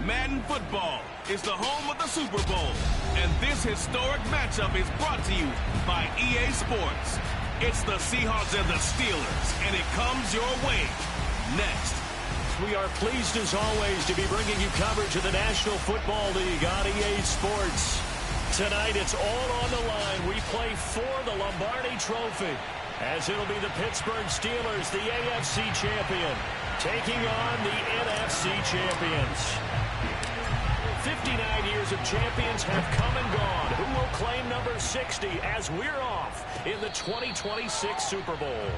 Madden Football is the home of the Super Bowl, and this historic matchup is brought to you by EA Sports. It's the Seahawks and the Steelers, and it comes your way next. We are pleased, as always, to be bringing you coverage of the National Football League on EA Sports. Tonight, it's all on the line. We play for the Lombardi Trophy, as it'll be the Pittsburgh Steelers, the AFC champion, taking on the NFC champions. 59 years of champions have come and gone. Who will claim number 60 as we're off in the 2026 Super Bowl?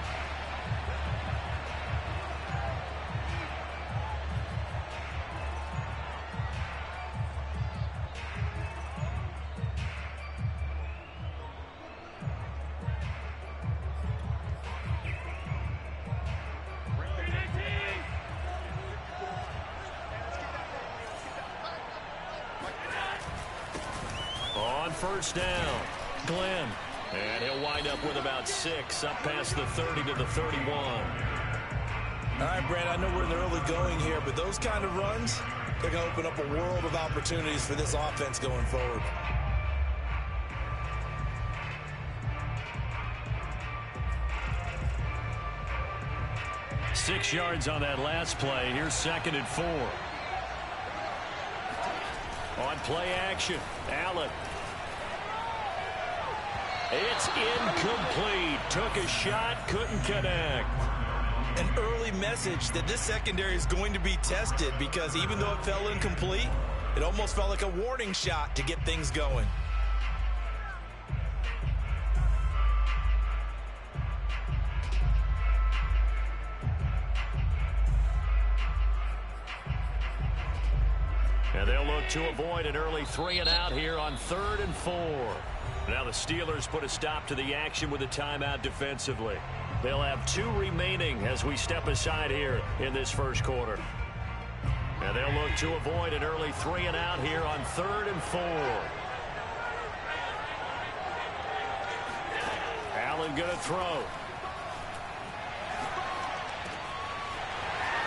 First down, Glenn, and he'll wind up with about 6, up past the 30 to the 31. All right, Brad, I know we're in the early going here, but those kind of runs, they're going to open up a world of opportunities for this offense going forward. Six yards on that last play. Here's 2nd and 4. On play action, Allen. It's incomplete. Took a shot, couldn't connect. An early message that this secondary is going to be tested, because even though it fell incomplete, it almost felt like a warning shot to get things going. And they'll look to avoid an early 3-and-out here on 3rd and 4. Now the Steelers put a stop to the action with a timeout defensively. They'll have 2 remaining as we step aside here in this first quarter. And they'll look to avoid an early 3-and-out here on 3rd and 4. Allen going to throw.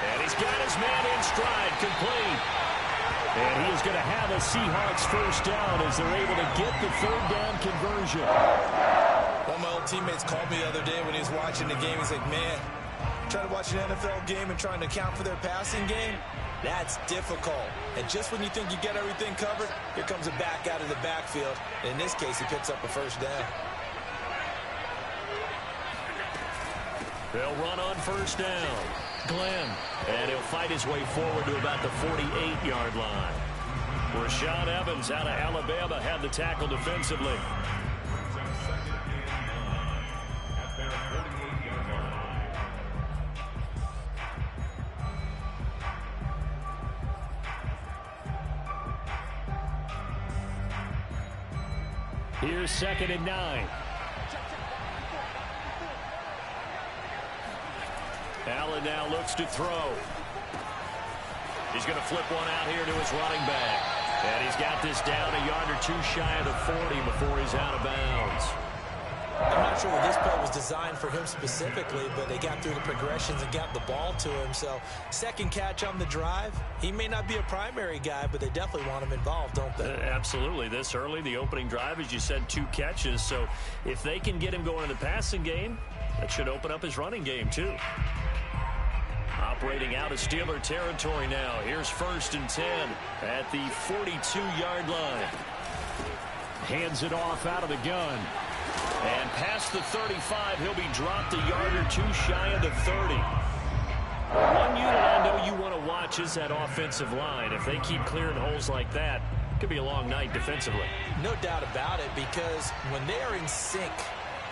And he's got his man in stride, complete. And he is going to have a Seahawks first down as they're able to get the 3rd down conversion. One of my old teammates called me the other day when he was watching the game. He's like, man, trying to watch an NFL game and trying to account for their passing game, that's difficult. And just when you think you get everything covered, here comes a back out of the backfield. And in this case, he picks up a first down. They'll run on first down. Glenn, and he'll fight his way forward to about the 48-yard line. Rashaan Evans out of Alabama had the tackle defensively. Here's 2nd and 9. Allen now looks to throw. He's going to flip one out here to his running back. And he's got this down a yard or 2 shy of the 40 before he's out of bounds. I'm not sure that this play was designed for him specifically, but they got through the progressions and got the ball to him. So, second catch on the drive. He may not be a primary guy, but they definitely want him involved, don't they? Absolutely. This early, the opening drive, as you said, 2 catches. So, if they can get him going in the passing game, that should open up his running game, too. Operating out of Steeler territory now. Here's 1st and 10 at the 42-yard line. Hands it off out of the gun. And past the 35, he'll be dropped a yard or 2 shy of the 30. One unit I know you want to watch is that offensive line. If they keep clearing holes like that, it could be a long night defensively. No doubt about it, because when they are in sync,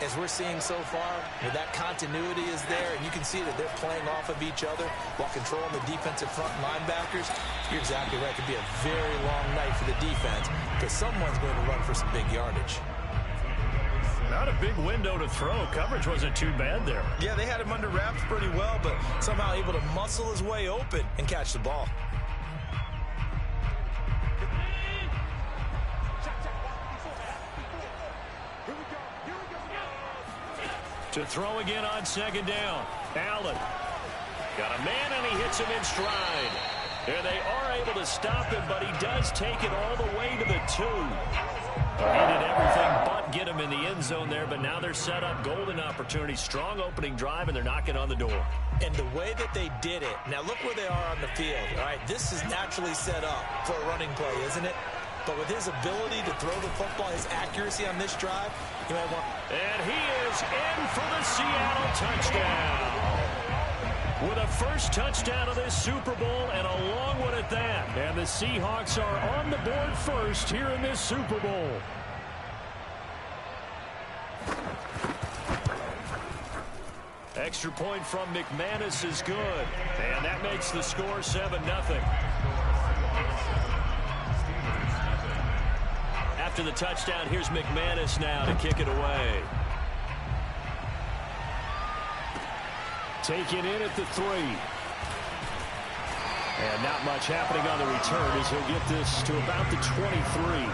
as we're seeing so far, where that continuity is there, and you can see that they're playing off of each other while controlling the defensive front linebackers, you're exactly right. It could be a very long night for the defense, because someone's going to run for some big yardage. Not a big window to throw. Coverage wasn't too bad there. Yeah, they had him under wraps pretty well, but somehow able to muscle his way open and catch the ball. To throw again on 2nd down. Allen got a man, and he hits him in stride. And they are able to stop him, but he does take it all the way to the 2. He did everything but get him in the end zone there, but now they're set up. Golden opportunity, strong opening drive, and they're knocking on the door. And the way that they did it, now look where they are on the field. All right, this is naturally set up for a running play, isn't it? But with his ability to throw the football, his accuracy on this drive, he might want... And he is in for the Seattle touchdown. With a first touchdown of this Super Bowl and a long one at that. And the Seahawks are on the board first here in this Super Bowl. Extra point from McManus is good. And that makes the score 7-0. After the touchdown, here's McManus now to kick it away. Taken in at the 3. And not much happening on the return as he'll get this to about the 23.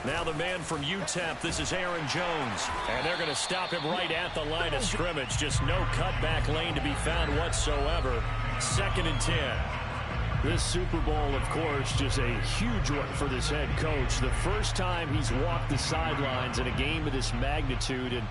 Now the man from UTEP, this is Aaron Jones. And they're going to stop him right at the line of scrimmage. Just no cutback lane to be found whatsoever. 2nd and 10. This Super Bowl, of course, just a huge one for this head coach. The first time he's walked the sidelines in a game of this magnitude. And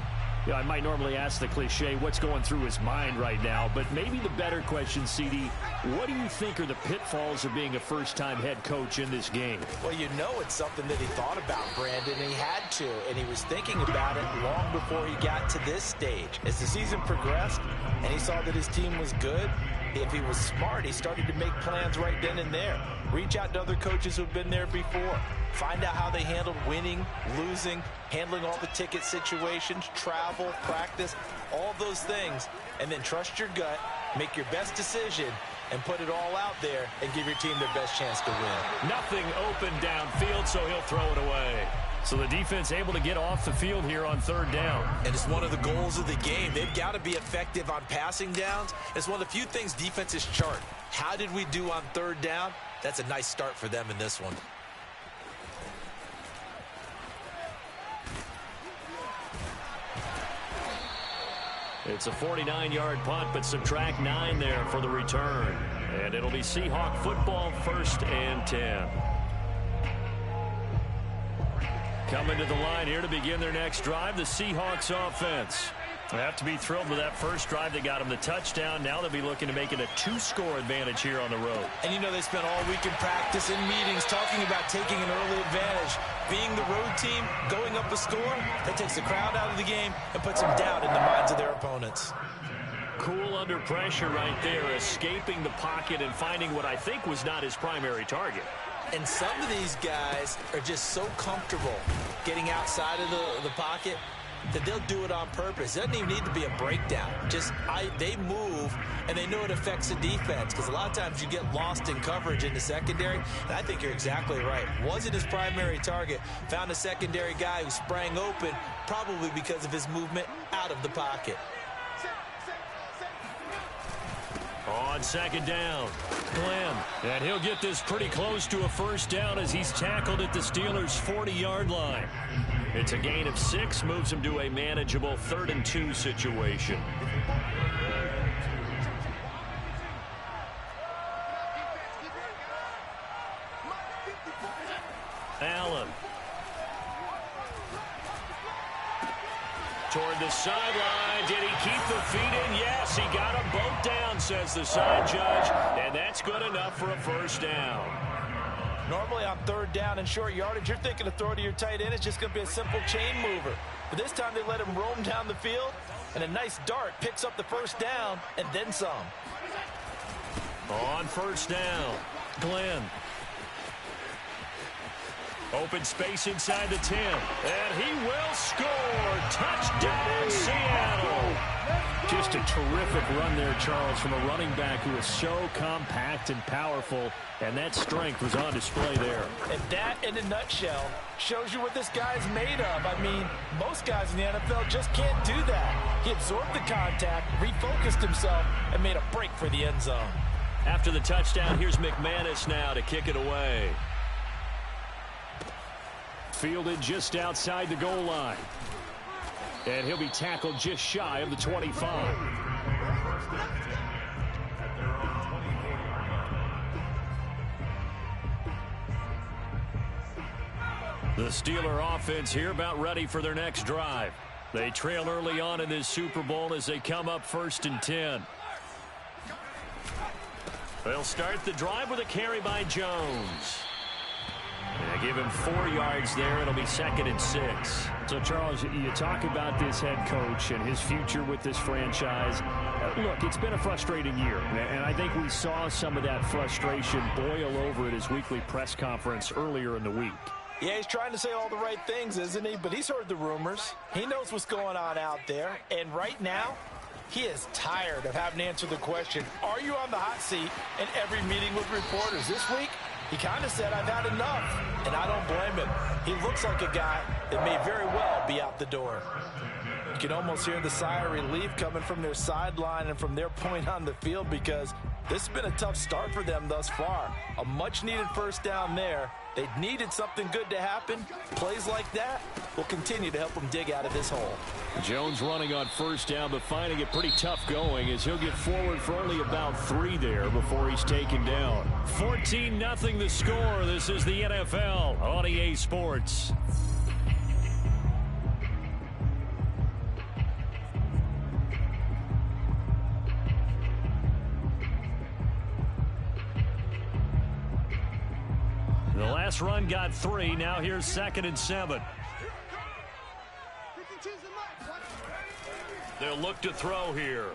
you know, I might normally ask the cliche, what's going through his mind right now? But maybe the better question, CD, what do you think are the pitfalls of being a first-time head coach in this game? Well, you know it's something that he thought about, Brandon, and he had to, and he was thinking about it long before he got to this stage. As the season progressed and he saw that his team was good, if he was smart, he started to make plans right then and there. Reach out to other coaches who've been there before. Find out how they handled winning, losing, handling all the ticket situations, travel, practice, all those things. And then trust your gut, make your best decision, and put it all out there and give your team their best chance to win. Nothing open downfield, so he'll throw it away. So the defense able to get off the field here on 3rd down. And it's one of the goals of the game. They've got to be effective on passing downs. It's one of the few things defenses chart. How did we do on 3rd down? That's a nice start for them in this one. It's a 49-yard punt, but subtract 9 there for the return. And it'll be Seahawk football, 1st and 10. Coming to the line here to begin their next drive, the Seahawks offense. They have to be thrilled with that first drive. They got them the touchdown. Now they'll be looking to make it a 2-score advantage here on the road. And you know they spent all week in practice and meetings talking about taking an early advantage. Being the road team, going up a score, that takes the crowd out of the game and puts some doubt in the minds of their opponents. Cool under pressure right there, escaping the pocket and finding what I think was not his primary target. And some of these guys are just so comfortable getting outside of the pocket that they'll do it on purpose. It doesn't even need to be a breakdown. They move, and they know it affects the defense because a lot of times you get lost in coverage in the secondary. And I think you're exactly right. Wasn't his primary target. Found a secondary guy who sprang open, probably because of his movement out of the pocket. On 2nd down, Glenn. And he'll get this pretty close to a 1st down as he's tackled at the Steelers' 40-yard line. It's a gain of 6, moves him to a manageable 3rd and 2 situation. Allen. Toward the sideline. Did he keep the feet in? Yes, he got them both down, says the side judge. And that's good enough for a 1st down. Normally on 3rd down and short yardage, you're thinking to throw to your tight end. It's just going to be a simple chain mover. But this time they let him roam down the field, and a nice dart picks up the 1st down and then some. On 1st down, Glenn. Open space inside the 10. And he will score. Touchdown, Seattle. Just Just a terrific run there, Charles, from a running back who is so compact and powerful, and that strength was on display there. And that, in a nutshell, shows you what this guy's made of. I mean, most guys in the NFL just can't do that. He absorbed the contact, refocused himself, and made a break for the end zone. After the touchdown, here's McManus now to kick it away. Fielded just outside the goal line. And he'll be tackled just shy of the 25. The Steeler offense here about ready for their next drive. They trail early on in this Super Bowl as they come up 1st and 10. They'll start the drive with a carry by Jones. They give him 4 yards there. It'll be 2nd and 6. So, Charles, you talk about this head coach and his future with this franchise. Look, it's been a frustrating year, and I think we saw some of that frustration boil over at his weekly press conference earlier in the week. Yeah, he's trying to say all the right things, isn't he? But he's heard the rumors. He knows what's going on out there. And right now, he is tired of having to answer the question, are you on the hot seat in every meeting with reporters? This week, he kind of said, I've had enough, and I don't blame him. He looks like a guy that may very well be out the door. You can almost hear the sigh of relief coming from their sideline and from their point on the field because this has been a tough start for them thus far. A much-needed first down there. They needed something good to happen. Plays like that will continue to help them dig out of this hole. Jones running on 1st down, but finding it pretty tough going as he'll get forward for only about 3 there before he's taken down. 14-0 the score. This is the NFL on EA Sports. The last run got 3. Now here's 2nd and 7. They'll look to throw here.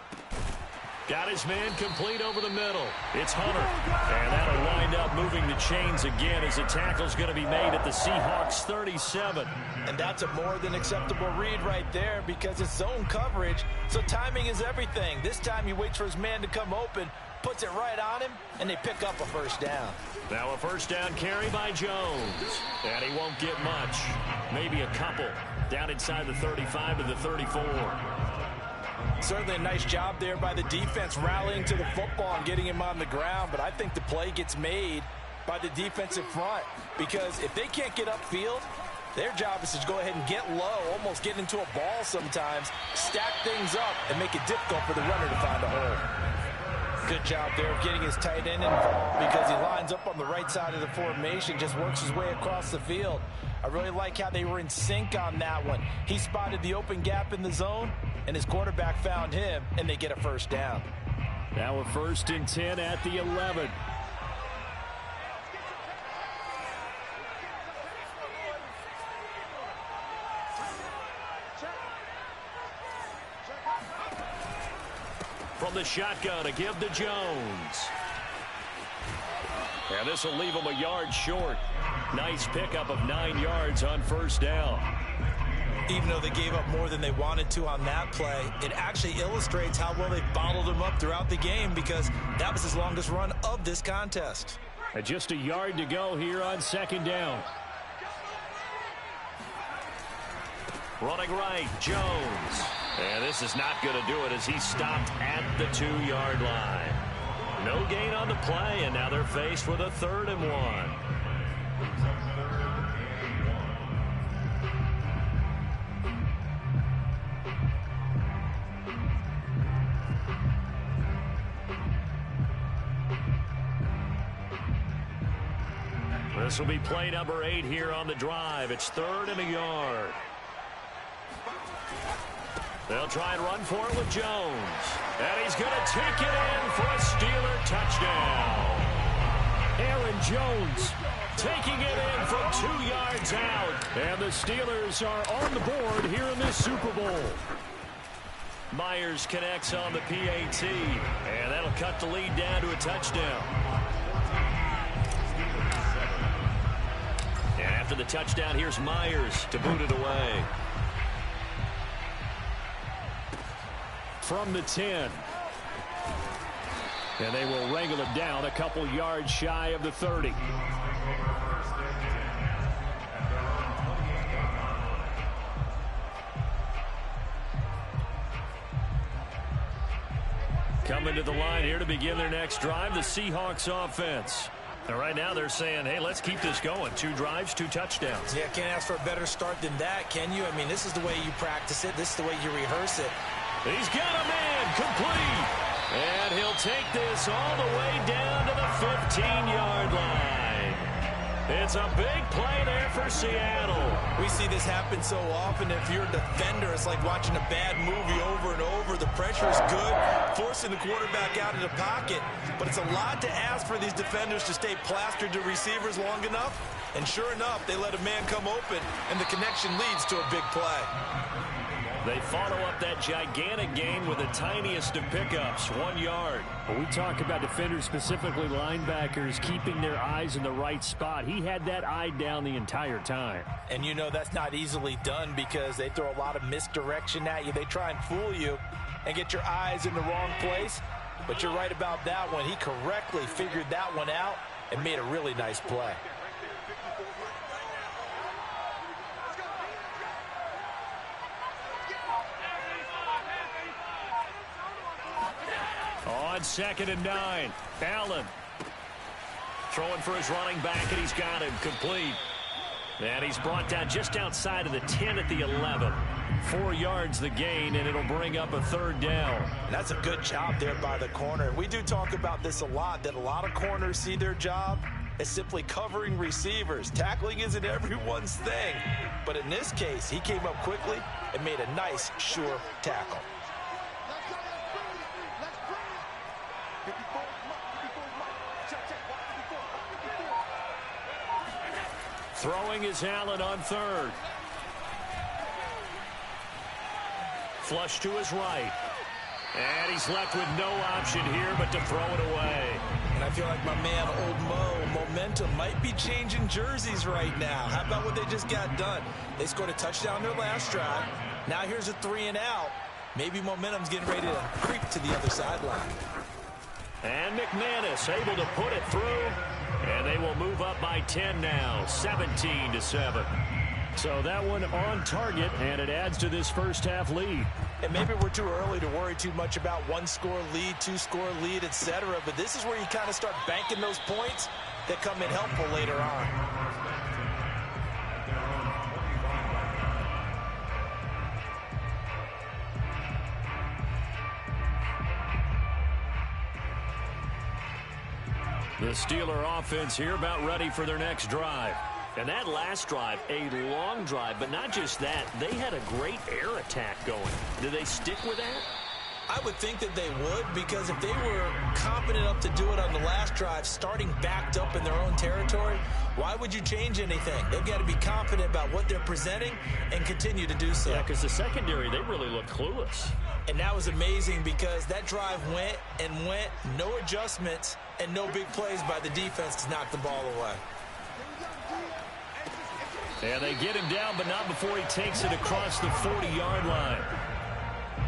Got his man complete over the middle. It's Hunter. And that'll wind up moving the chains again as the tackle's going to be made at the Seahawks 37. And that's a more than acceptable read right there because it's zone coverage, so timing is everything. This time he waits for his man to come open, puts it right on him, and they pick up a first down. Now a first down carry by Jones. And he won't get much. Maybe a couple. Down inside the 35 to the 34. Certainly a nice job there by the defense rallying to the football and getting him on the ground, but I think the play gets made by the defensive front because if they can't get upfield, their job is to go ahead and get low, almost get into a ball sometimes, stack things up, and make it difficult for the runner to find a hole. Good job there of getting his tight end involved because he lines up on the right side of the formation, just works his way across the field. I really like how they were in sync on that one. He spotted the open gap in the zone, and his quarterback found him, and they get a first down. Now a 1st and 10 at the 11. From the shotgun to give to Jones. And this will leave him a yard short. Nice pickup of 9 yards on 1st down. Even though they gave up more than they wanted to on that play, it actually illustrates how well they bottled him up throughout the game because that was his longest run of this contest. And just a yard to go here on 2nd down. Running right, Jones. And this is not going to do it as he stopped at the 2-yard line. No gain on the play, and now they're faced with a 3rd and 1. This will be play number 8 here on the drive. It's 3rd and a yard. They'll try and run for it with Jones. And he's going to take it in for a Steeler touchdown. Aaron Jones taking it in from 2 yards out. And the Steelers are on the board here in this Super Bowl. Myers connects on the PAT. And that'll cut the lead down to a touchdown. And after the touchdown, here's Myers to boot it away. from the 10. And they will wrangle it down a couple yards shy of the 30. Coming to the line here to begin their next drive, the Seahawks offense. And right now they're saying, hey, let's keep this going. 2 drives, 2 touchdowns. Yeah, can't ask for a better start than that, can you? I mean, this is the way you practice it. This is the way you rehearse it. He's got a man complete. And he'll take this all the way down to the 15-yard line. It's a big play there for Seattle. We see this happen so often. If you're a defender, it's like watching a bad movie over and over. The pressure is good, forcing the quarterback out of the pocket. But it's a lot to ask for these defenders to stay plastered to receivers long enough. And sure enough, they let a man come open, and the connection leads to a big play. They follow up that gigantic gain with the tiniest of pickups, 1 yard. When we talk about defenders, specifically linebackers, keeping their eyes in the right spot, he had that eye down the entire time. And you know that's not easily done because they throw a lot of misdirection at you. They try and fool you and get your eyes in the wrong place. But you're right about that one. He correctly figured that one out and made a really nice play. On 2nd and 9, Allen throwing for his running back, and he's got him complete. And he's brought down just outside of the 10 at the 11. 4 yards the gain, and it'll bring up a 3rd down. And that's a good job there by the corner. We do talk about this a lot, that a lot of corners see their job as simply covering receivers. Tackling isn't everyone's thing. But in this case, he came up quickly and made a nice, sure tackle. Throwing is Allen on 3rd. Flush to his right. And he's left with no option here but to throw it away. And I feel like my man, Old Mo, momentum might be changing jerseys right now. How about what they just got done? They scored a touchdown their last drive. Now here's a 3 and out. Maybe momentum's getting ready to creep to the other sideline. And McManus able to put it through. And they will move up by 10 now, 17-7. So that one on target, and it adds to this first half lead. And maybe we're too early to worry too much about 1-score lead, 2-score lead, etc. But this is where you kind of start banking those points that come in helpful later on. The Steeler offense here about ready for their next drive. And that last drive, a long drive, but not just that. They had a great air attack going. Do they stick with that? I would think that they would, because if they were confident enough to do it on the last drive, starting backed up in their own territory, why would you change anything? They've got to be confident about what they're presenting and continue to do so. Yeah, because the secondary, they really looked clueless. And that was amazing because that drive went and went, no adjustments, and no big plays by the defense to knock the ball away. And they get him down, but not before he takes it across the 40-yard line.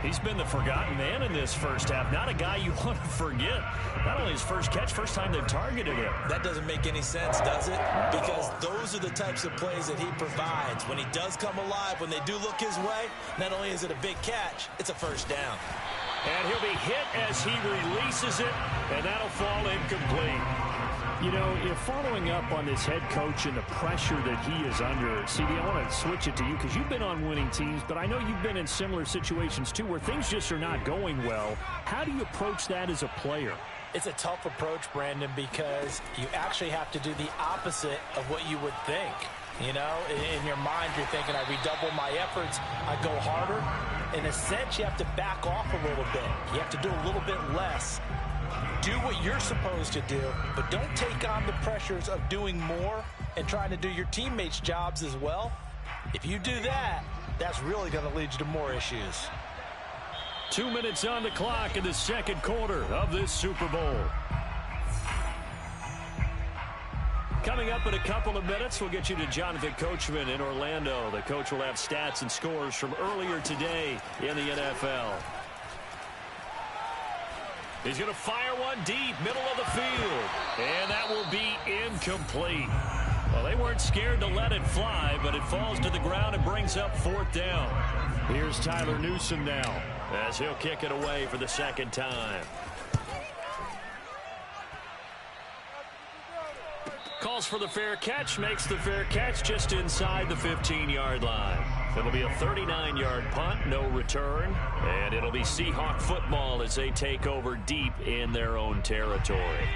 He's been the forgotten man in this first half. Not a guy you want to forget. Not only his first catch, first time they've targeted him. That doesn't make any sense, does it? Because those are the types of plays that he provides. When he does come alive, when they do look his way, not only is it a big catch, it's a first down. And he'll be hit as he releases it, and that'll fall incomplete. You know, if following up on this head coach and the pressure that he is under, CD, I want to switch it to you because you've been on winning teams, but I know you've been in similar situations too where things just are not going well. How do you approach that as a player? It's a tough approach, Brandon, because you actually have to do the opposite of what you would think. You know, in your mind, you're thinking, I redouble my efforts, I go harder. In a sense, you have to back off a little bit. You have to do a little bit less. Do what you're supposed to do, but don't take on the pressures of doing more and trying to do your teammates' jobs as well. If you do that, that's really going to lead you to more issues. 2 minutes on the clock in the second quarter of this Super Bowl. Coming up in a couple of minutes, we'll get you to Jonathan Coachman in Orlando. The coach will have stats and scores from earlier today in the NFL. He's going to fire one deep, middle of the field. And that will be incomplete. Well, they weren't scared to let it fly, but it falls to the ground and brings up 4th down. Here's Tyler Newsome now, as he'll kick it away for the 2nd time. Calls for the fair catch, makes the fair catch just inside the 15-yard line. It'll be a 39-yard punt, no return, and it'll be Seahawk football as they take over deep in their own territory.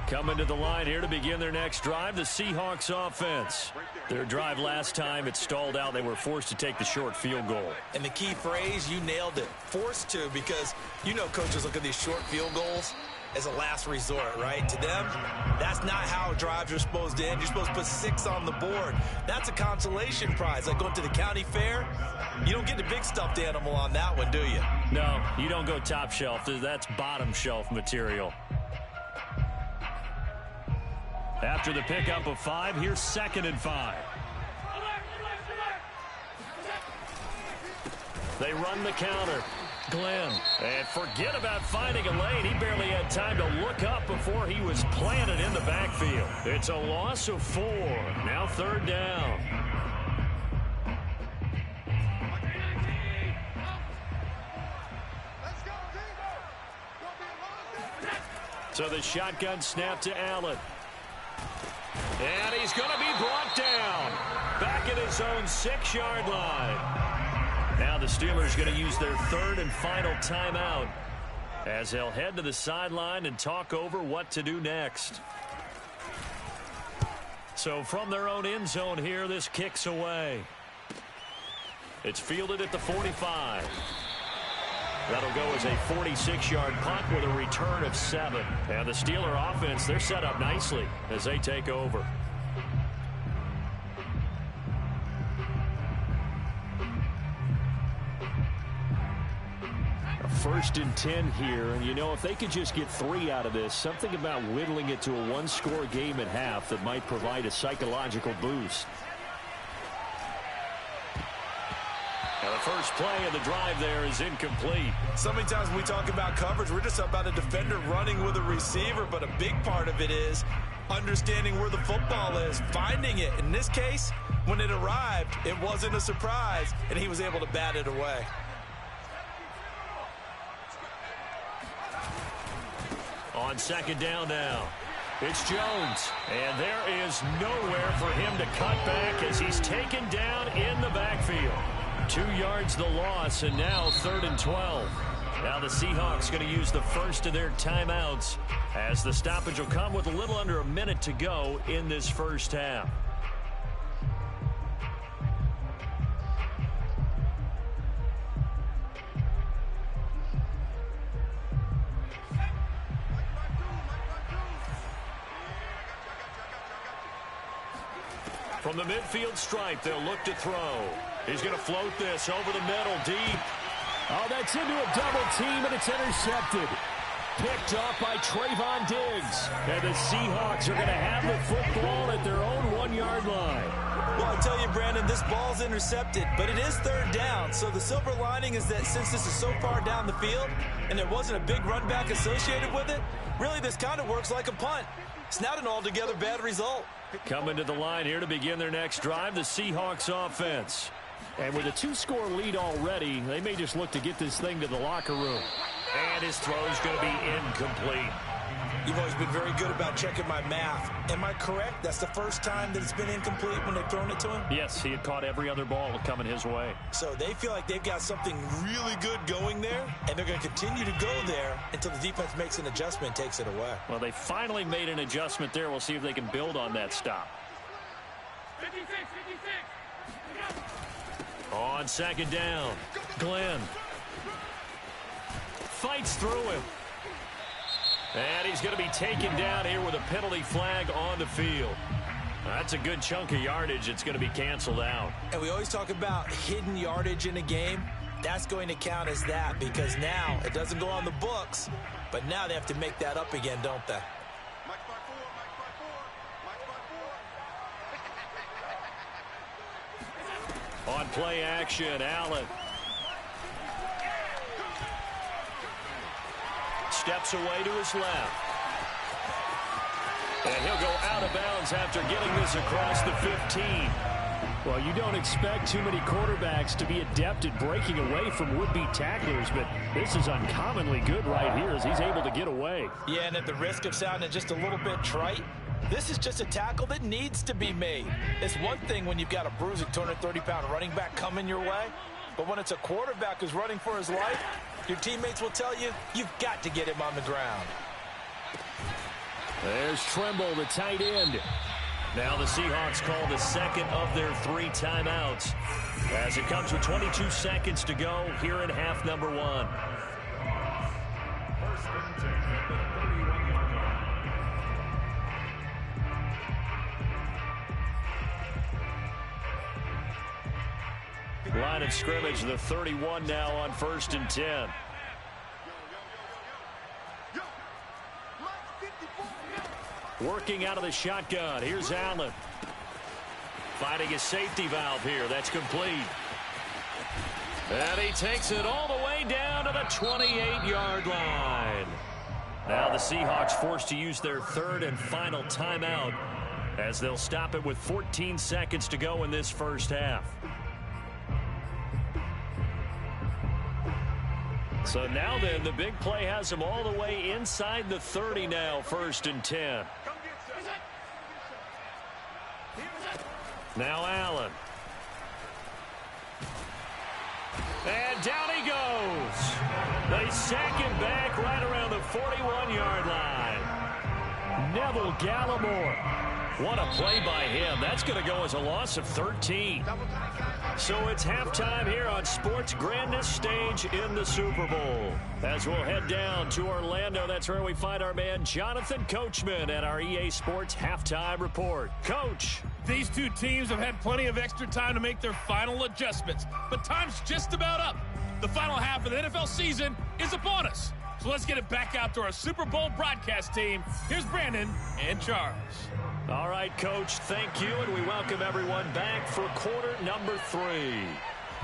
Coming to the line here to begin their next drive, the Seahawks offense. Their drive last time, it stalled out. They were forced to take the short field goal. And the key phrase, you nailed it, forced to, because you know coaches look at these short field goals as a last resort, right? To them, that's not how drives are supposed to end. You're supposed to put 6 on the board. That's a consolation prize. Like going to the county fair, you don't get the big stuffed animal on that one, do you? No, you don't go top shelf. That's bottom shelf material. After the pickup of 5, here's 2nd and 5. They run the counter. Glenn. And forget about finding a lane. He barely had time to look up before he was planted in the backfield. It's a loss of 4. Now 3rd down. So the shotgun snap to Allen. And he's going to be brought down. Back at his own 6-yard line. Now the Steelers going to use their 3rd and final timeout as they'll head to the sideline and talk over what to do next. So from their own end zone here, this kicks away. It's fielded at the 45. That'll go as a 46-yard punt with a return of 7. And the Steeler offense, they're set up nicely as they take over. A 1st and 10 here, and you know, if they could just get 3 out of this, something about whittling it to a 1-score game at half that might provide a psychological boost. Now the first play of the drive there is incomplete. So many times when we talk about coverage, we're just about a defender running with a receiver, but a big part of it is understanding where the football is, finding it. In this case, when it arrived, it wasn't a surprise, and he was able to bat it away. On 2nd down now, it's Jones. And there is nowhere for him to cut back as he's taken down in the backfield. 2 yards the loss, and now 3rd and 12. Now the Seahawks going to use the first of their timeouts as the stoppage will come with a little under a minute to go in this first half. From the midfield stripe, they'll look to throw. He's going to float this over the middle, deep. Oh, that's into a double team, and it's intercepted. Picked off by Trayvon Diggs. And the Seahawks are going to have the football at their own 1-yard line. Well, I tell you, Brandon, this ball's intercepted, but it is 3rd down. So the silver lining is that since this is so far down the field and there wasn't a big run back associated with it, really this kind of works like a punt. It's not an altogether bad result. Coming to the line here to begin their next drive, the Seahawks offense. And with a 2-score lead already, they may just look to get this thing to the locker room. And his throw's going to be incomplete. You've always been very good about checking my math. Am I correct? That's the first time that it's been incomplete when they've thrown it to him? Yes, he had caught every other ball coming his way. So they feel like they've got something really good going there, and they're going to continue to go there until the defense makes an adjustment and takes it away. Well, they finally made an adjustment there. We'll see if they can build on that stop. 56. On 2nd down, Glenn fights through him. And he's going to be taken down here with a penalty flag on the field. That's a good chunk of yardage. It's going to be canceled out. And we always talk about hidden yardage in a game. That's going to count as that because now it doesn't go on the books, but now they have to make that up again, don't they? On play action, Allen. steps away to his left. And he'll go out of bounds after getting this across the 15. Well, you don't expect too many quarterbacks to be adept at breaking away from would-be tacklers, but this is uncommonly good right here as he's able to get away. Yeah, and at the risk of sounding just a little bit trite, this is just a tackle that needs to be made. It's one thing when you've got a bruising 230-pound running back coming your way, but when it's a quarterback who's running for his life, your teammates will tell you, you've got to get him on the ground. There's Trimble, the tight end. Now the Seahawks call the second of their 3 timeouts as it comes with 22 seconds to go here in half number 1. Line of scrimmage, the 31 now on 1st and 10. Working out of the shotgun. Here's Allen. Finding a safety valve here. That's complete. And he takes it all the way down to the 28-yard line. Now the Seahawks forced to use their 3rd and final timeout as they'll stop it with 14 seconds to go in this first half. So now then, the big play has them all the way inside the 30 now, 1st and 10. Now Allen. And down he goes. They sack him back right around the 41-yard line. Neville Gallimore. What a play by him. That's going to go as a loss of 13. So it's halftime here on Sports' grandest stage in the Super Bowl. As we'll head down to Orlando, that's where we find our man Jonathan Coachman at our EA Sports Halftime Report. Coach. These two teams have had plenty of extra time to make their final adjustments, but time's just about up. The final half of the NFL season is upon us. So let's get it back out to our Super Bowl broadcast team. Here's Brandon and Charles. All right, Coach, thank you, and we welcome everyone back for quarter number 3.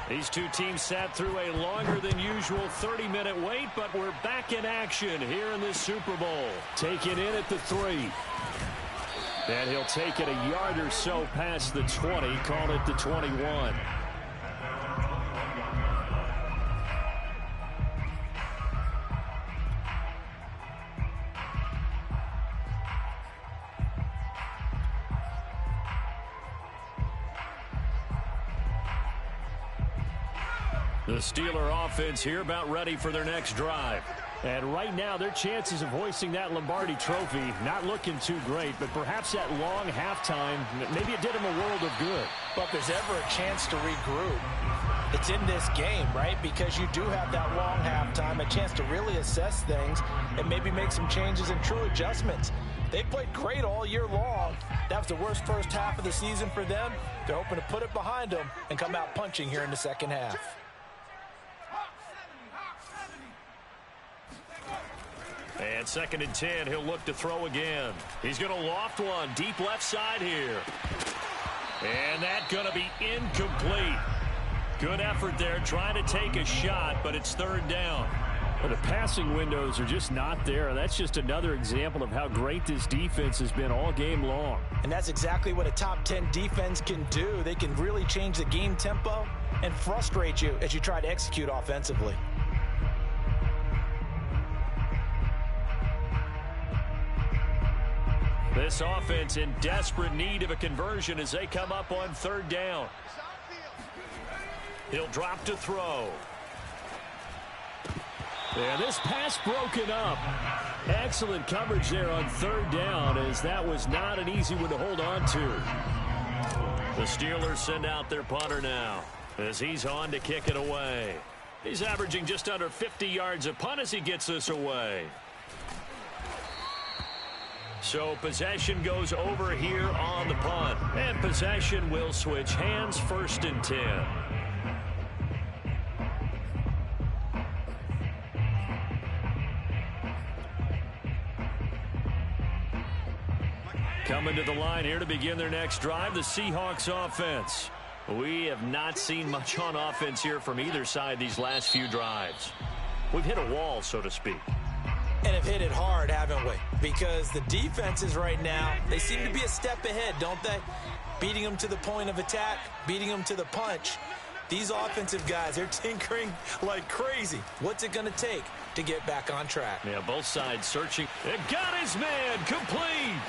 These two teams sat through a longer than usual 30-minute wait, but we're back in action here in this Super Bowl. Taken in at the 3. And he'll take it a yard or so past the 20, call it the 21. The Steeler offense here about ready for their next drive. And right now, their chances of hoisting that Lombardi trophy not looking too great, but perhaps that long halftime, maybe it did them a world of good. But if there's ever a chance to regroup, it's in this game, right? Because you do have that long halftime, a chance to really assess things and maybe make some changes and true adjustments. They played great all year long. That was the worst first half of the season for them. They're hoping to put it behind them and come out punching here in the second half. And 2nd and 10, he'll look to throw again. He's going to loft one deep left side here. And that's going to be incomplete. Good effort there, trying to take a shot, but it's 3rd down. Well, the passing windows are just not there. That's just another example of how great this defense has been all game long. And that's exactly what a top 10 defense can do. They can really change the game tempo and frustrate you as you try to execute offensively. This offense in desperate need of a conversion as they come up on 3rd down. He'll drop to throw. And this pass broken up. Excellent coverage there on 3rd down, as that was not an easy one to hold on to. The Steelers send out their punter now as he's on to kick it away. He's averaging just under 50 yards a punt as he gets this away. So possession goes over here on the punt. And possession will switch hands, 1st and 10. Coming to the line here to begin their next drive, the Seahawks offense. We have not seen much on offense here from either side these last few drives. We've hit a wall, so to speak. And have hit it hard, haven't we? Because the defenses right now, they seem to be a step ahead, don't they? Beating them to the point of attack, beating them to the punch. These offensive guys, they're tinkering like crazy. What's it going to take to get back on track? Yeah, both sides searching. It got his man complete.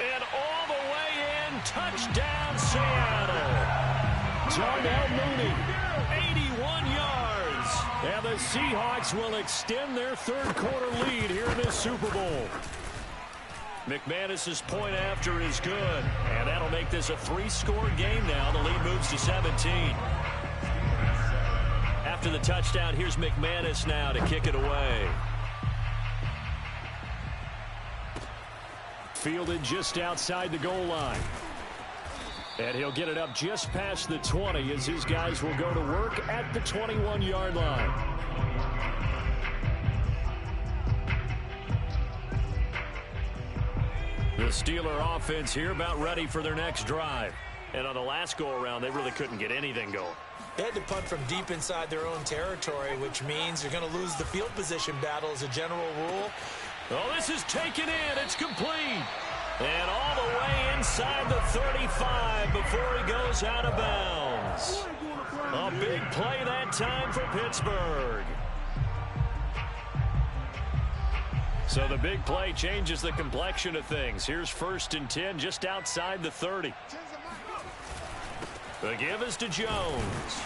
And all the way in, touchdown Seattle. Darnell Mooney, 81 yards. And the Seahawks will extend their third-quarter lead here in this Super Bowl. McManus's point after is good. And that'll make this a 3-score game now. The lead moves to 17. After the touchdown, here's McManus now to kick it away. Fielded just outside the goal line. And he'll get it up just past the 20 as his guys will go to work at the 21-yard line. The Steeler offense here about ready for their next drive. And on the last go-around, they really couldn't get anything going. They had to punt from deep inside their own territory, which means they're going to lose the field position battle as a general rule. Oh, this is taken in. It's complete. And all the way inside the 35 before he goes out of bounds. A big play that time for Pittsburgh. So the big play changes the complexion of things. Here's 1st and 10 just outside the 30. The give is to Jones.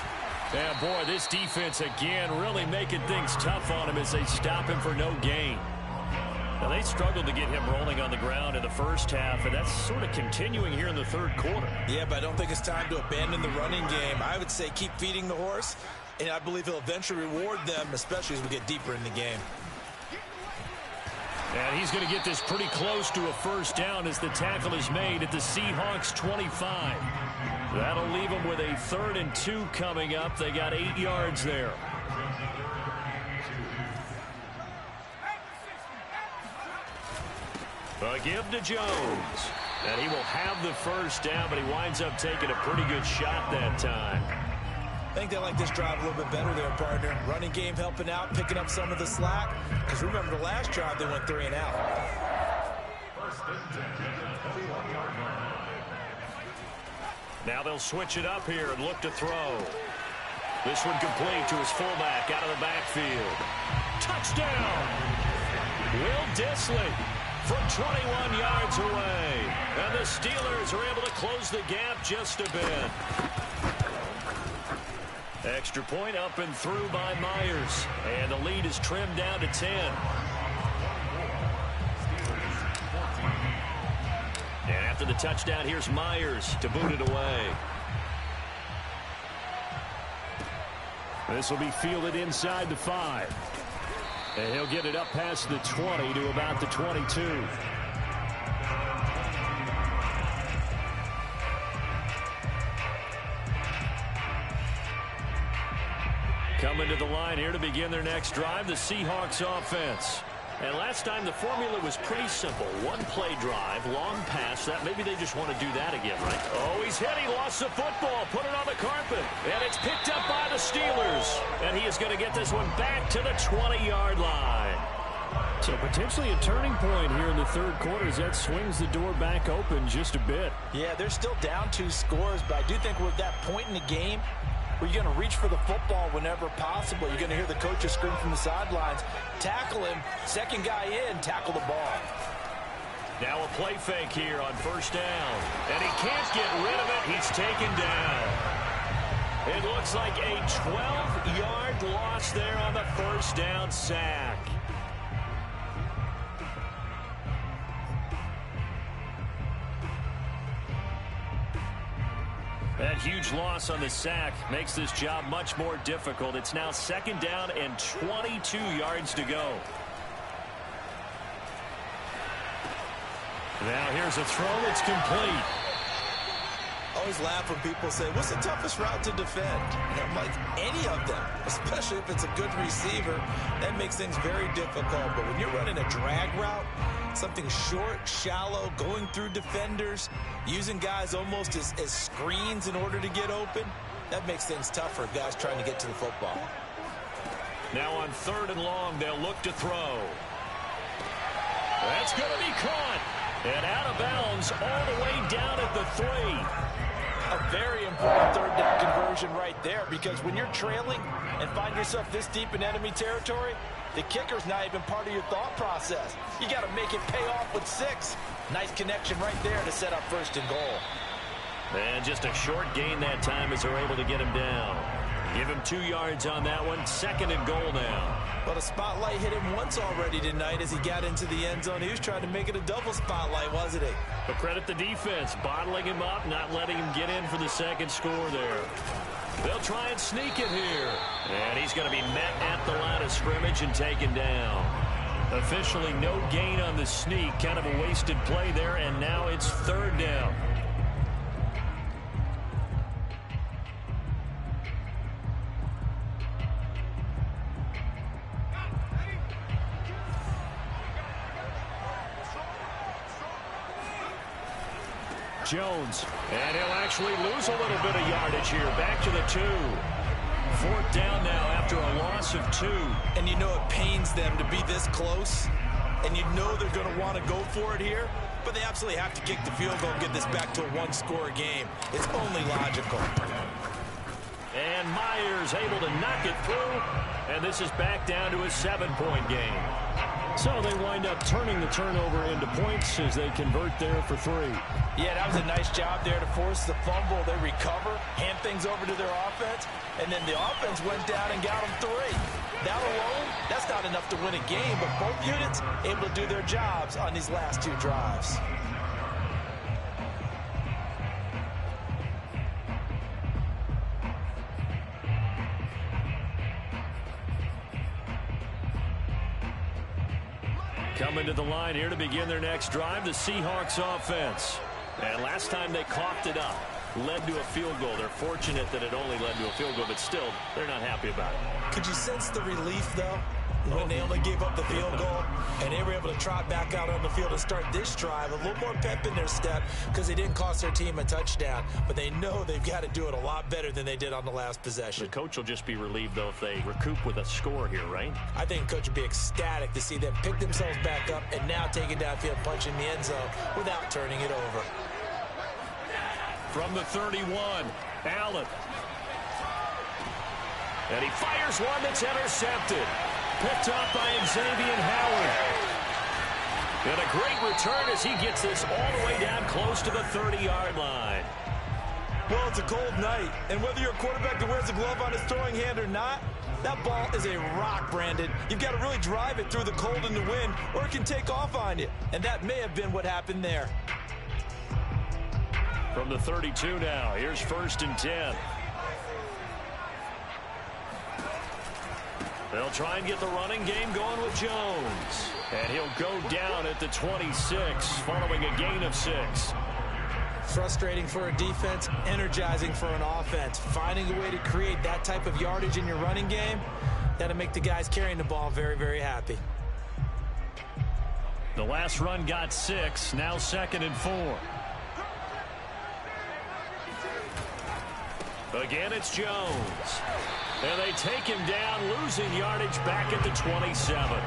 And boy, this defense again really making things tough on him as they stop him for no gain. Now, they struggled to get him rolling on the ground in the first half, and that's sort of continuing here in the third quarter. Yeah, but I don't think it's time to abandon the running game. I would say keep feeding the horse, and I believe he'll eventually reward them, especially as we get deeper in the game. And he's going to get this pretty close to a first down as the tackle is made at the Seahawks 25. That'll leave them with a 3rd and 2 coming up. They got 8 yards there. A give to Jones. And he will have the first down, but he winds up taking a pretty good shot that time. I think they like this drive a little bit better there, partner. Running game helping out, picking up some of the slack. Because remember the last drive, they went 3 and out. Now they'll switch it up here and look to throw. This one complete to his fullback out of the backfield. Touchdown! Will Dissly from 21 yards away. And the Steelers are able to close the gap just a bit. Extra point up and through by Myers. And the lead is trimmed down to 10. And after the touchdown, here's Myers to boot it away. This will be fielded inside the 5. And he'll get it up past the 20 to about the 22. Coming to the line here to begin their next drive, the Seahawks offense. And last time the formula was pretty simple. One play drive, long pass. That maybe they just want to do that again, right? Oh, he's hit. He lost the football. Put it on the carpet. And it's picked up by the Steelers. And he is going to get this one back to the 20-yard line. So potentially a turning point here in the third quarter as that swings the door back open just a bit. Yeah, they're still down 2 scores, but I do think we're at that point in the game where you're going to reach for the football whenever possible. You're going to hear the coaches scream from the sidelines, tackle him, second guy in, tackle the ball. Now a play fake here on first down. And he can't get rid of it. He's taken down. It looks like a 12-yard loss there on the first down sack. That huge loss on the sack makes this job much more difficult. It's now second down and 22 yards to go. Now here's a throw. It's complete. Always laugh when people say, what's the toughest route to defend? And I'm like, any of them, especially if it's a good receiver, that makes things very difficult. But when you're running a drag route, something short, shallow, going through defenders, using guys almost as screens in order to get open, that makes things tougher, guys trying to get to the football. Now on 3rd and long, they'll look to throw. That's going to be caught. And out of bounds all the way down at the 3. A very important 3rd down conversion right there, because when you're trailing and find yourself this deep in enemy territory, the kicker's not even part of your thought process. You got to make it pay off with 6. Nice connection right there to set up 1st and goal. And just a short gain that time as they're able to get him down. Give him 2 yards on that one. 2nd and goal now. Well, the spotlight hit him once already tonight as he got into the end zone. He was trying to make it a double spotlight, wasn't he? But credit the defense, bottling him up, not letting him get in for the 2nd score there. They'll try and sneak it here. And he's going to be met at the line of scrimmage and taken down. Officially no gain on the sneak. Kind of a wasted play there, and now it's 3rd down. Jones, and he'll actually lose a little bit of yardage here. Back to the 2. 4th down now after a loss of 2. And you know it pains them to be this close, and you know they're going to want to go for it here, but they absolutely have to kick the field goal and get this back to a 1-score game. It's only logical. And Myers able to knock it through, and this is back down to a 7-point game. So they wind up turning the turnover into points as they convert there for 3. Yeah, that was a nice job there to force the fumble. They recover, hand things over to their offense, and then the offense went down and got them 3. That alone, that's not enough to win a game, but both units able to do their jobs on these last 2 drives. Coming to the line here to begin their next drive, the Seahawks offense. And last time they coughed it up, led to a field goal. They're fortunate that it only led to a field goal, but still, they're not happy about it. Could you sense the relief, though, when they only gave up the field goal and they were able to trot back out on the field and start this drive? A little more pep in their step because they didn't cost their team a touchdown, but they know they've got to do it a lot better than they did on the last possession. The coach will just be relieved, though, if they recoup with a score here, right? I think coach would be ecstatic to see them pick themselves back up and now take it downfield, punch in the end zone without turning it over. From the 31, Allen. And he fires one that's intercepted. Picked off by Xavier Howard. And a great return as he gets this all the way down close to the 30-yard line. Well, it's a cold night, and whether you're a quarterback that wears a glove on his throwing hand or not, that ball is a rock, Brandon. You've got to really drive it through the cold and the wind, or it can take off on you. And that may have been what happened there. From the 32 now, here's 1st and 10. They'll try and get the running game going with Jones. And he'll go down at the 26 following a gain of 6. Frustrating for a defense, energizing for an offense. Finding a way to create that type of yardage in your running game, that'll make the guys carrying the ball very, very happy. The last run got 6, now 2nd and 4. Again, it's Jones. And they take him down, losing yardage back at the 27.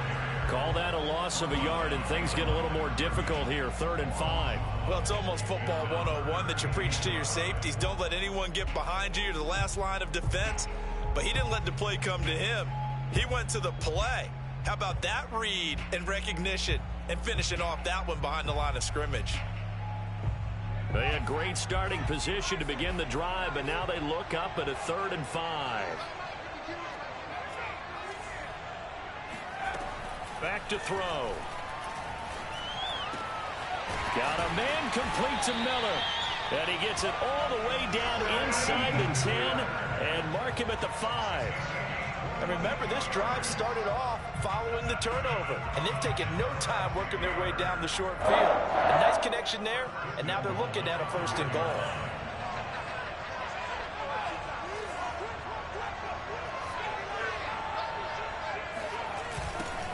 Call that a loss of a yard, and things get a little more difficult here, 3rd and 5. Well, it's almost football 101 that you preach to your safeties. Don't let anyone get behind you. You're the last line of defense. But he didn't let the play come to him. He went to the play. How about that read and recognition and finishing off that one behind the line of scrimmage? They had great starting position to begin the drive, but now they look up at a 3rd and 5. Back to throw. Got a man complete to Miller. And he gets it all the way down inside the 10 and mark him at the 5. And remember, this drive started off following the turnover. And they've taken no time working their way down the short field. A nice connection there, and now they're looking at a 1st and goal.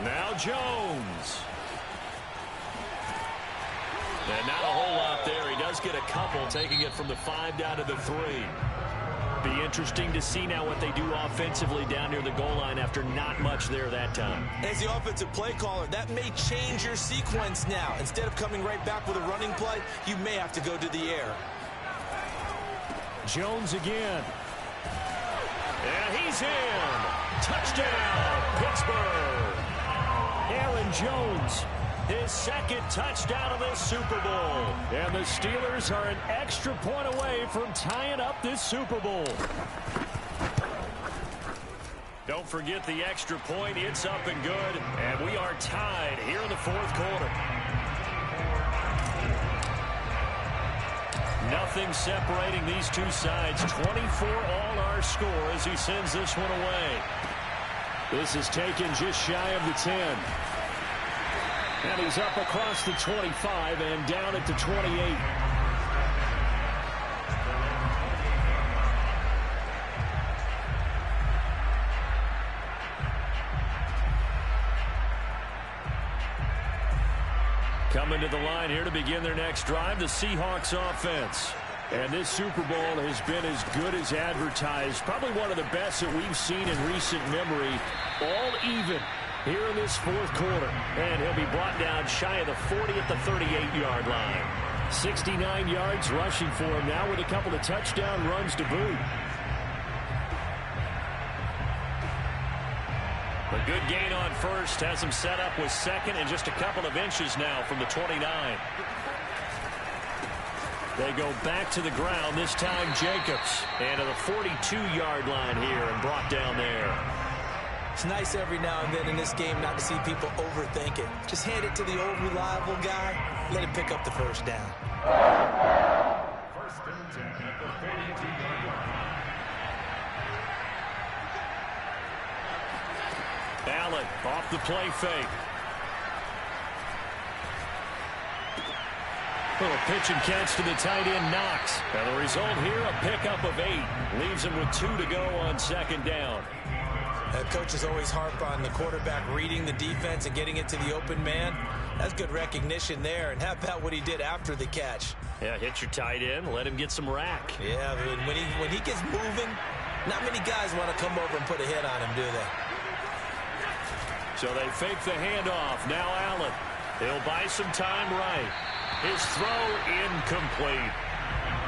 Now Jones. And not a whole lot there. He does get a couple, taking it from the 5 down to the 3. Be interesting to see now what they do offensively down near the goal line after after not much there that time. As the offensive play caller, that may change your sequence now. Instead of coming right back with a running play, you may have to go to the air. Jones again. And he's in. Touchdown, Pittsburgh. Aaron Jones, his second touchdown of this Super Bowl. And the Steelers are an extra point away from tying up this Super Bowl. Don't forget the extra point. It's up and good. And we are tied here in the fourth quarter. Nothing separating these two sides. 24 all our score as he sends this one away. This is taken just shy of the 10. And he's up across the 25 and down at the 28. Coming to the line here to begin their next drive, the Seahawks offense. And this Super Bowl has been as good as advertised. Probably one of the best that we've seen in recent memory. All even here in this fourth quarter. And he'll be brought down shy of the 40 at the 38-yard line. 69 yards rushing for him now with a couple of touchdown runs to boot. A good gain on first has him set up with second and just a couple of inches now from the 29. They go back to the ground, this time Jacobs. And to the 42-yard line here and brought down there. It's nice every now and then in this game not to see people overthink it. Just hand it to the old reliable guy. Let him pick up the first down. First and 10 at the 42-yard line. Allen off the play fake. Little pitch and catch to the tight end, Knox. And the result here, a pickup of 8. Leaves him with 2 to go on second down. Coaches always harp on the quarterback reading the defense and getting it to the open man. That's good recognition there. And how about what he did after the catch? Yeah, hit your tight end, let him get some rack. Yeah, when he gets moving, not many guys want to come over and put a hit on him, do they? So they fake the handoff. Now Allen. He'll buy some time right. His throw incomplete.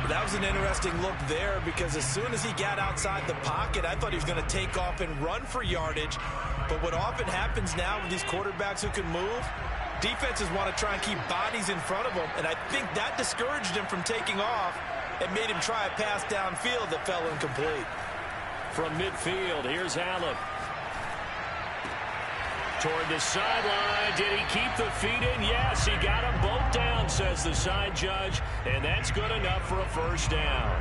That was an interesting look there because as soon as he got outside the pocket, I thought he was going to take off and run for yardage. But what often happens now with these quarterbacks who can move, defenses want to try and keep bodies in front of them. And I think that discouraged him from taking off and made him try a pass downfield that fell incomplete. From midfield, here's Allen. Toward the sideline. Did he keep the feet in? Yes, he got them both down, says the side judge. And that's good enough for a first down.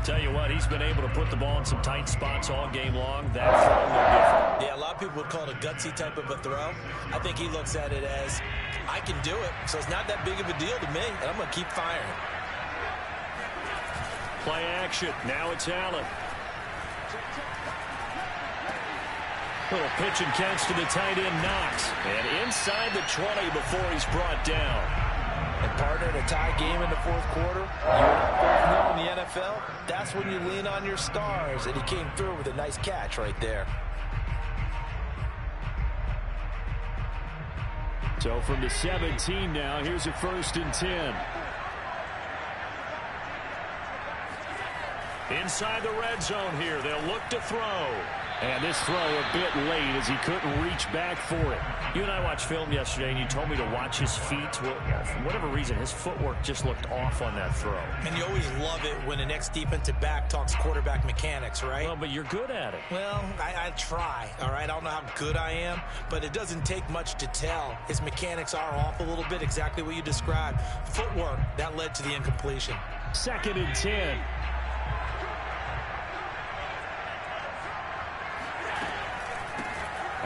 Tell you what, he's been able to put the ball in some tight spots all game long. That throw, no different. Yeah, a lot of people would call it a gutsy type of a throw. I think he looks at it as, I can do it, so it's not that big of a deal to me, and I'm going to keep firing. Play action. Now it's Allen. Little pitch and catch to the tight end, Knox. And inside the 20 before he's brought down. And partner, in a tie game in the fourth quarter, you're in the NFL, that's when you lean on your stars. And he came through with a nice catch right there. So from the 17 now, here's a 1st and 10. Inside the red zone here, they'll look to throw. And this throw a bit late as he couldn't reach back for it. You and I watched film yesterday, and you told me to watch his feet. Well, for whatever reason, his footwork just looked off on that throw. And you always love it when the next defensive back talks quarterback mechanics, right? Well, but you're good at it. Well, I try, all right? I don't know how good I am, but it doesn't take much to tell. His mechanics are off a little bit, exactly what you described. Footwork, that led to the incompletion. 2nd and 10.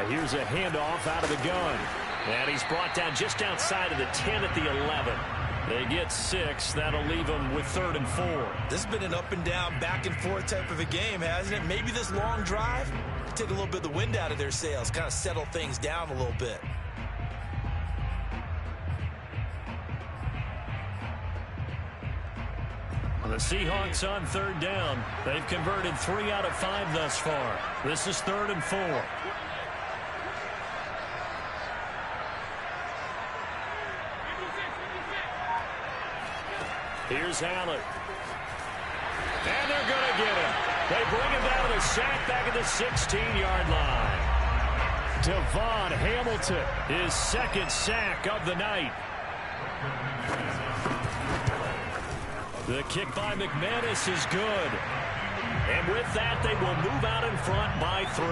Here's a handoff out of the gun. And he's brought down just outside of the 10 at the 11. They get 6. That'll leave them with 3rd and 4. This has been an up and down, back and forth type of a game, hasn't it? Maybe this long drive take a little bit of the wind out of their sails, kind of settle things down a little bit. The The Seahawks on third down. They've converted 3 out of 5 thus far. This is 3rd and 4. Here's Allen. And they're going to get him. They bring him down to the sack back at the 16-yard line. Devon Hamilton, his 2nd sack of the night. The kick by McManus is good. And with that, they will move out in front by 3.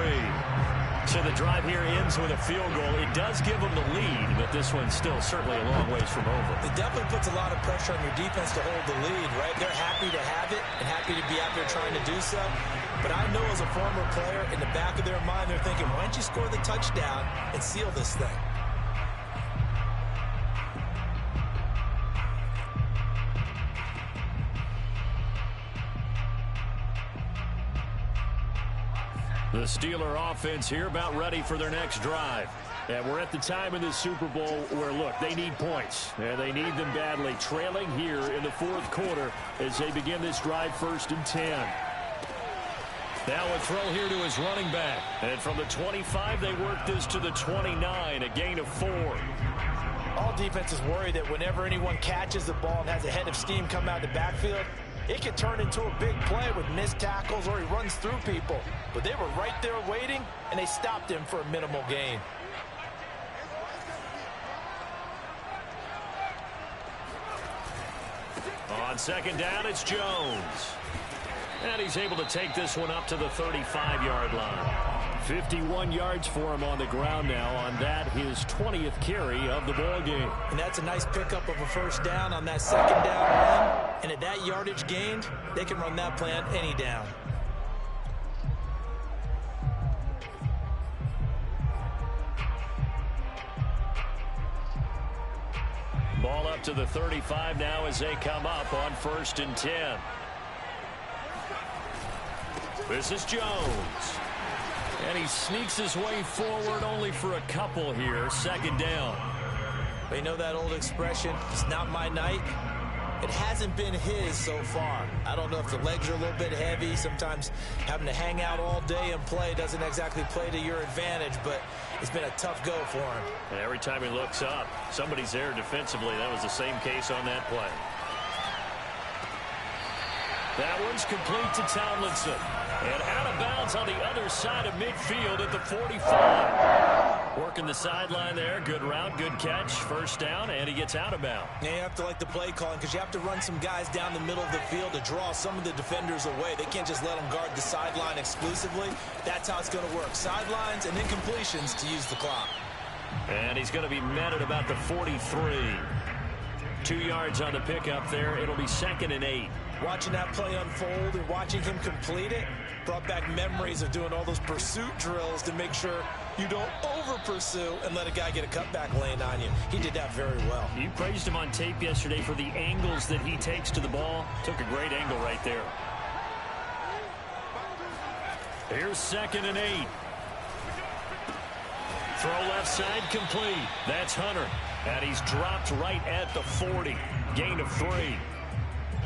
So the drive here ends with a field goal. It does give them the lead, but this one's still certainly a long ways from over. It definitely puts a lot of pressure on your defense to hold the lead, right? They're happy to have it and happy to be out there trying to do so. But I know as a former player, in the back of their mind, they're thinking, why don't you score the touchdown and seal this thing? The Steeler offense here about ready for their next drive. And we're at the time in the Super Bowl where, look, they need points. And they need them badly. Trailing here in the 4th quarter as they begin this drive 1st and 10. Now a throw here to his running back. And from the 25, they work this to the 29, a gain of 4. All defenses worry that whenever anyone catches the ball and has a head of steam come out of the backfield, it could turn into a big play with missed tackles or he runs through people. But they were right there waiting, and they stopped him for a minimal gain. On 2nd down, it's Jones. And he's able to take this one up to the 35-yard line. 51 yards for him on the ground now. On that, his 20th carry of the ball game. And that's a nice pickup of a 1st down on that 2nd down run. And at that yardage gained, they can run that plan any down. Ball up to the 35 now as they come up on 1st and 10. This is Jones. And he sneaks his way forward only for a couple here. 2nd down. They know that old expression, it's not my night. It hasn't been his so far. I don't know if the legs are a little bit heavy. Sometimes having to hang out all day and play doesn't exactly play to your advantage, but it's been a tough go for him. And every time he looks up, somebody's there defensively. That was the same case on that play. That one's complete to Tomlinson. And out of bounds on the other side of midfield at the 45. Working the sideline there. Good route, good catch. 1st down, and he gets out of bounds. Yeah, you have to like the play calling because you have to run some guys down the middle of the field to draw some of the defenders away. They can't just let them guard the sideline exclusively. That's how it's going to work. Sidelines and incompletions to use the clock. And he's going to be met at about the 43. 2 yards on the pickup there. It'll be 2nd and 8. Watching that play unfold and watching him complete it brought back memories of doing all those pursuit drills to make sure you don't over-pursue and let a guy get a cutback lane on you. He did that very well. You praised him on tape yesterday for the angles that he takes to the ball. Took a great angle right there. Here's 2nd and 8. Throw left side complete. That's Hunter. And he's dropped right at the 40. Gain of 3.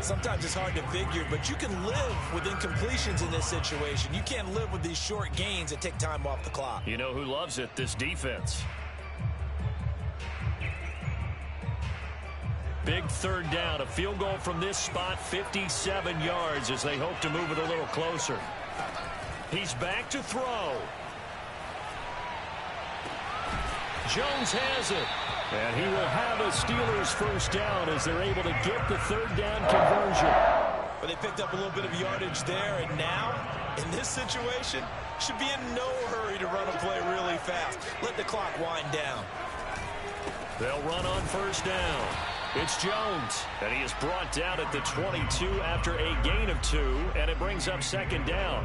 Sometimes it's hard to figure, but you can live with incompletions in this situation. You can't live with these short gains that take time off the clock. You know who loves it? This defense. Big 3rd down. A field goal from this spot, 57 yards as they hope to move it a little closer. He's back to throw. Jones has it. And he will have a Steelers 1st down as they're able to get the 3rd down conversion. But they picked up a little bit of yardage there, and now, in this situation, should be in no hurry to run a play really fast. Let the clock wind down. They'll run on 1st down. It's Jones, and he is brought down at the 22 after a gain of 2, and it brings up 2nd down.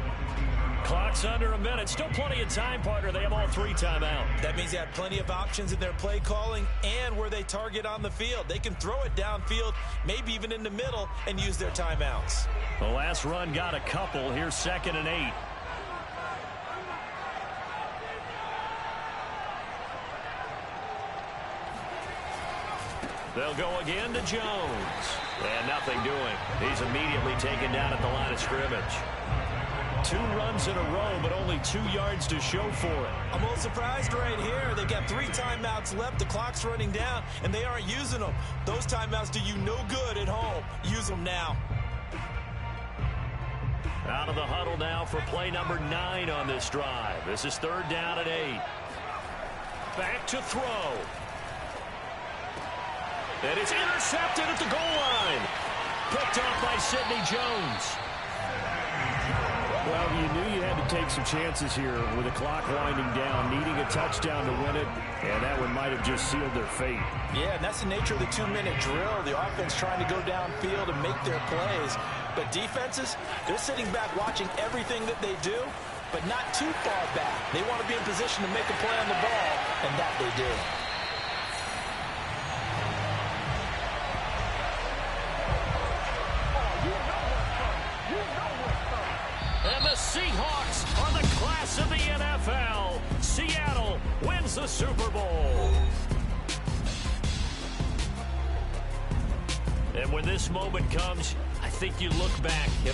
Clock's under a minute. Still plenty of time, partner. They have all 3 timeouts. That means they have plenty of options in their play calling and where they target on the field. They can throw it downfield, maybe even in the middle, and use their timeouts. The last run got a couple. Here's 2nd and 8. They'll go again to Jones. And nothing doing. He's immediately taken down at the line of scrimmage. 2 runs in a row, but only 2 yards to show for it. I'm a little surprised right here. They've got 3 timeouts left. The clock's running down, and they aren't using them. Those timeouts do you no good at home. Use them now. Out of the huddle now for play number 9 on this drive. This is 3rd down and 8. Back to throw. And it's intercepted at the goal line. Picked off by Sidney Jones. Well, you knew you had to take some chances here with the clock winding down, needing a touchdown to win it, and that one might have just sealed their fate. Yeah, and that's the nature of the 2-minute drill. The offense trying to go downfield and make their plays. But defenses, they're sitting back watching everything that they do, but not too far back. They want to be in position to make a play on the ball, and that they do. And the Seahawks are the class of the NFL. Seattle wins the Super Bowl. And when this moment comes, I think you look back